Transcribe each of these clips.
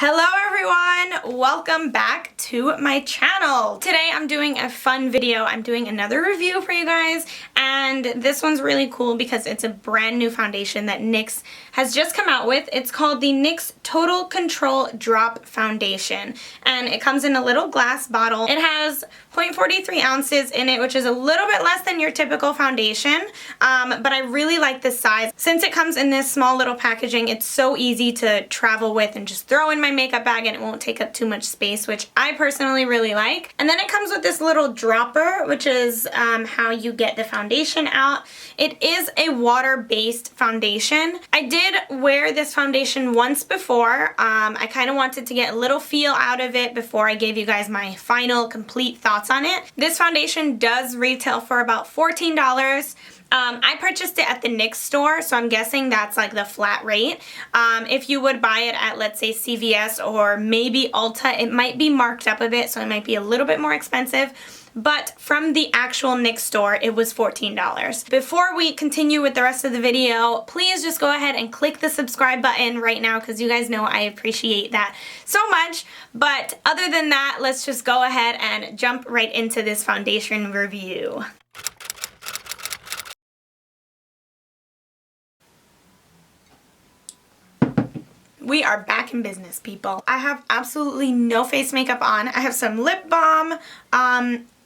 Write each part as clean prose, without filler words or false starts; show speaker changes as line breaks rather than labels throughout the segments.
Hello everyone! Welcome back to my channel. Today I'm doing a fun video. I'm doing another review for you guys, and this one's really cool because it's a brand new foundation that NYX has just come out with. It's called the NYX Total Control Drop Foundation, and it comes in a little glass bottle. It has 0.43 ounces in it, which is a little bit less than your typical foundation, but I really like the size. Since it comes in this small little packaging, it's so easy to travel with and just throw in my makeup bag and it won't take up too much space, which I personally really like. And then it comes with this little dropper, which is how you get the foundation out. It is a water-based foundation. I did wear this foundation once before. I kind of wanted to get a little feel out of it before I gave you guys my final complete thoughts on it. This foundation does retail for about $14. I purchased it at the NYX store, so I'm guessing that's like the flat rate. If you would buy it at, let's say, CVS or maybe Ulta, it might be marked up a bit, so it might be a little bit more expensive. But from the actual NYX store, it was $14. Before we continue with the rest of the video, please just go ahead and click the subscribe button right now because you guys know I appreciate that so much. But other than that, let's just go ahead and jump right into this foundation review. We are back in business, people. I have absolutely no face makeup on. I have some lip balm.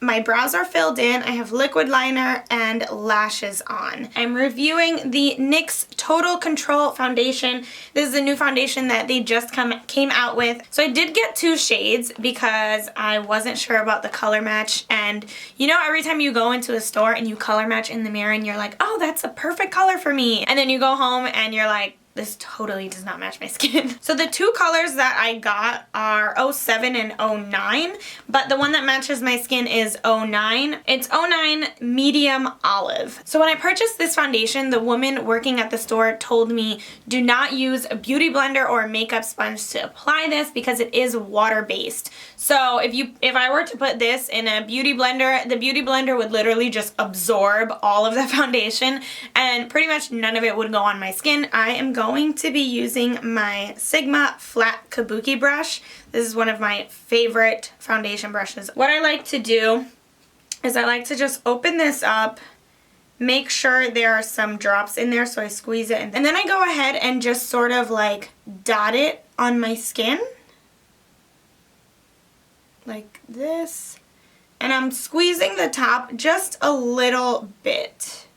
My brows are filled in. I have liquid liner and lashes on. I'm reviewing the NYX Total Control Foundation. This is a new foundation that they just came out with. So I did get two shades because I wasn't sure about the color match. And you know, every time you go into a store and you color match in the mirror and you're like, oh, that's a perfect color for me. And then you go home and you're like, this totally does not match my skin. So the two colors that I got are 07 and 09, but the one that matches my skin is 09. It's 09 medium olive. So when I purchased this foundation, the woman working at the store told me do not use a beauty blender or a makeup sponge to apply this because it is water-based. So if I were to put this in a beauty blender, the beauty blender would literally just absorb all of the foundation and pretty much none of it would go on my skin. I am going to be using my Sigma flat kabuki brush. This is one of my favorite foundation brushes. What I like to do is I like to just open this up, make sure there are some drops in there, so I squeeze it, and then I go ahead and just sort of like dot it on my skin like this, and I'm squeezing the top just a little bit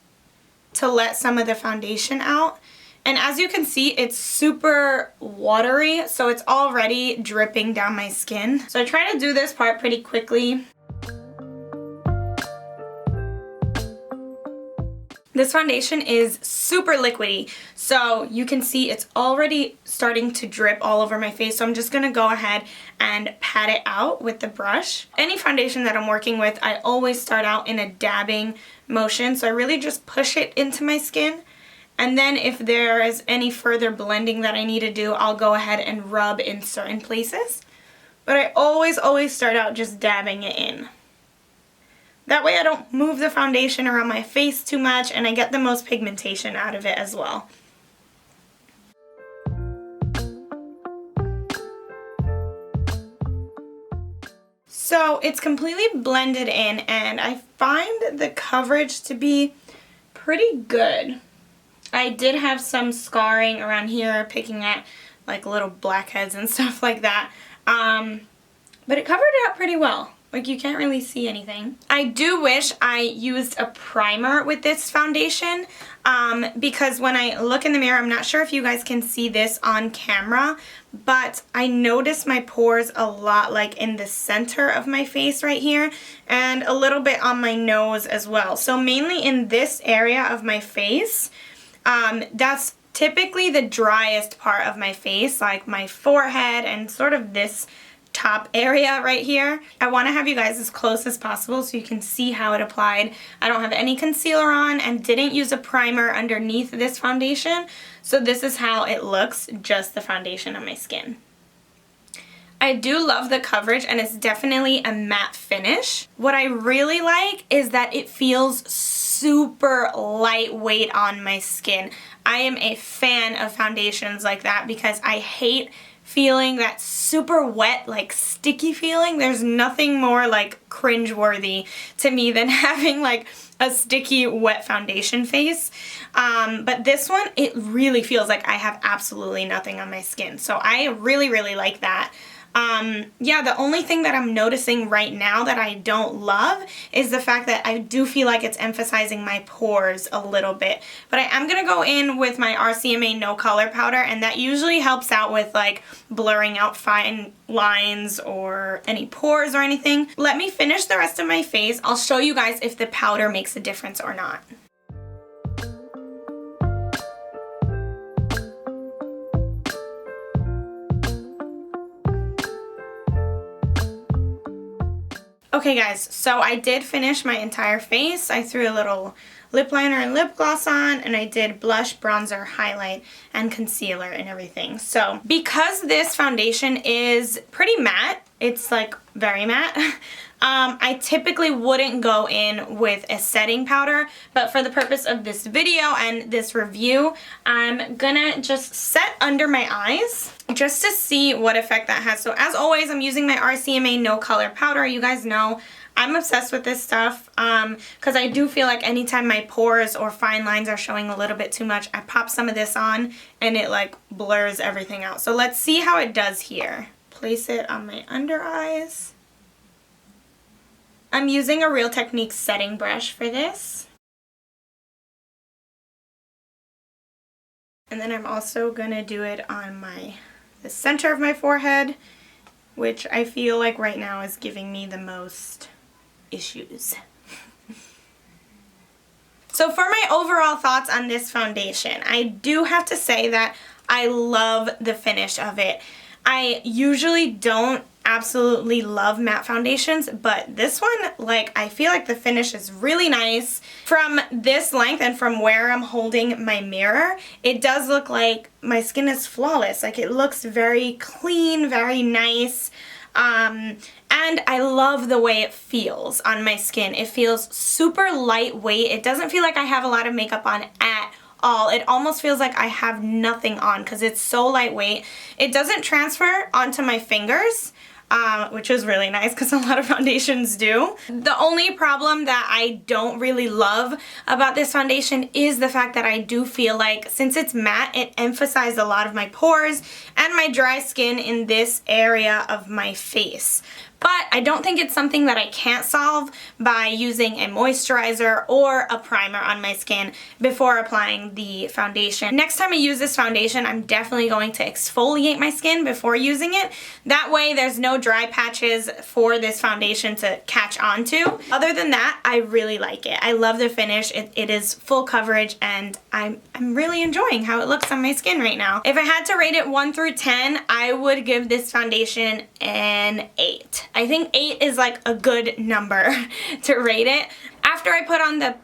to let some of the foundation out. And as you can see, it's super watery, so it's already dripping down my skin. So I try to do this part pretty quickly. This foundation is super liquidy, so you can see it's already starting to drip all over my face, so I'm just going to go ahead and pat it out with the brush. Any foundation that I'm working with, I always start out in a dabbing motion, so I really just push it into my skin. And then if there is any further blending that I need to do, I'll go ahead and rub in certain places. But I always start out just dabbing it in. That way I don't move the foundation around my face too much and I get the most pigmentation out of it as well. So it's completely blended in and I find the coverage to be pretty good. I did have some scarring around here picking at like little blackheads and stuff like that, but it covered it up pretty well. Like, you can't really see anything. I do wish I used a primer with this foundation because when I look in the mirror, I'm not sure if you guys can see this on camera, but I notice my pores a lot, like in the center of my face right here and a little bit on my nose as well. So mainly in this area of my face, that's typically the driest part of my face, like my forehead and sort of this top area right here. I want to have you guys as close as possible so you can see how it applied. I don't have any concealer on and didn't use a primer underneath this foundation, so this is how it looks, just the foundation on my skin. I do love the coverage and it's definitely a matte finish. What I really like is that it feels super lightweight on my skin. I am a fan of foundations like that because I hate feeling, that super wet, like sticky feeling. There's nothing more like cringe-worthy to me than having like a sticky, wet foundation face. But this one, it really feels like I have absolutely nothing on my skin. So I really, really like that. Yeah, the only thing that I'm noticing right now that I don't love is the fact that I do feel like it's emphasizing my pores a little bit. But I am going to go in with my RCMA No Color Powder, and that usually helps out with like blurring out fine lines or any pores or anything. Let me finish the rest of my face. I'll show you guys if the powder makes a difference or not. Okay guys, so I did finish my entire face. I threw a little lip liner and lip gloss on, and I did blush, bronzer, highlight, and concealer and everything. So because this foundation is pretty matte, it's like very matte, I typically wouldn't go in with a setting powder, but for the purpose of this video and this review, I'm gonna just set under my eyes just to see what effect that has. So as always, I'm using my RCMA No Color Powder. You guys know I'm obsessed with this stuff because I do feel like anytime my pores or fine lines are showing a little bit too much, I pop some of this on and it like blurs everything out. So let's see how it does here. Place it on my under eyes. I'm using a Real Techniques setting brush for this. And then I'm also gonna do it on the center of my forehead, which I feel like right now is giving me the most issues. So for my overall thoughts on this foundation, I do have to say that I love the finish of it. I usually don't absolutely love matte foundations, but this one, like, I feel like the finish is really nice. From this length and from where I'm holding my mirror, it does look like my skin is flawless. Like, it looks very clean, very nice. And I love the way it feels on my skin. It feels super lightweight. It doesn't feel like I have a lot of makeup on at all. It almost feels like I have nothing on because it's so lightweight. It doesn't transfer onto my fingers, which is really nice because a lot of foundations do. The only problem that I don't really love about this foundation is the fact that I do feel like since it's matte, it emphasized a lot of my pores and my dry skin in this area of my face. But I don't think it's something that I can't solve by using a moisturizer or a primer on my skin before applying the foundation. Next time I use this foundation, I'm definitely going to exfoliate my skin before using it. That way there's no dry patches for this foundation to catch onto. Other than that, I really like it. I love the finish. It is full coverage, and I'm really enjoying how it looks on my skin right now. If I had to rate it 1 through 10, I would give this foundation an 8. I think 8 is like a good number to rate it. After I put on the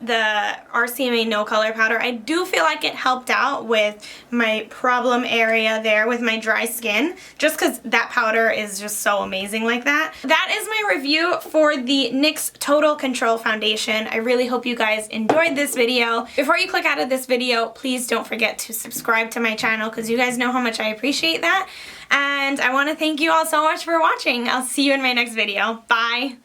RCMA No Color Powder, I do feel like it helped out with my problem area there with my dry skin, just because that powder is just so amazing like that. That is my review for the NYX Total Control Foundation. I really hope you guys enjoyed this video. Before you click out of this video, please don't forget to subscribe to my channel because you guys know how much I appreciate that. And I want to thank you all so much for watching. I'll see you in my next video. Bye!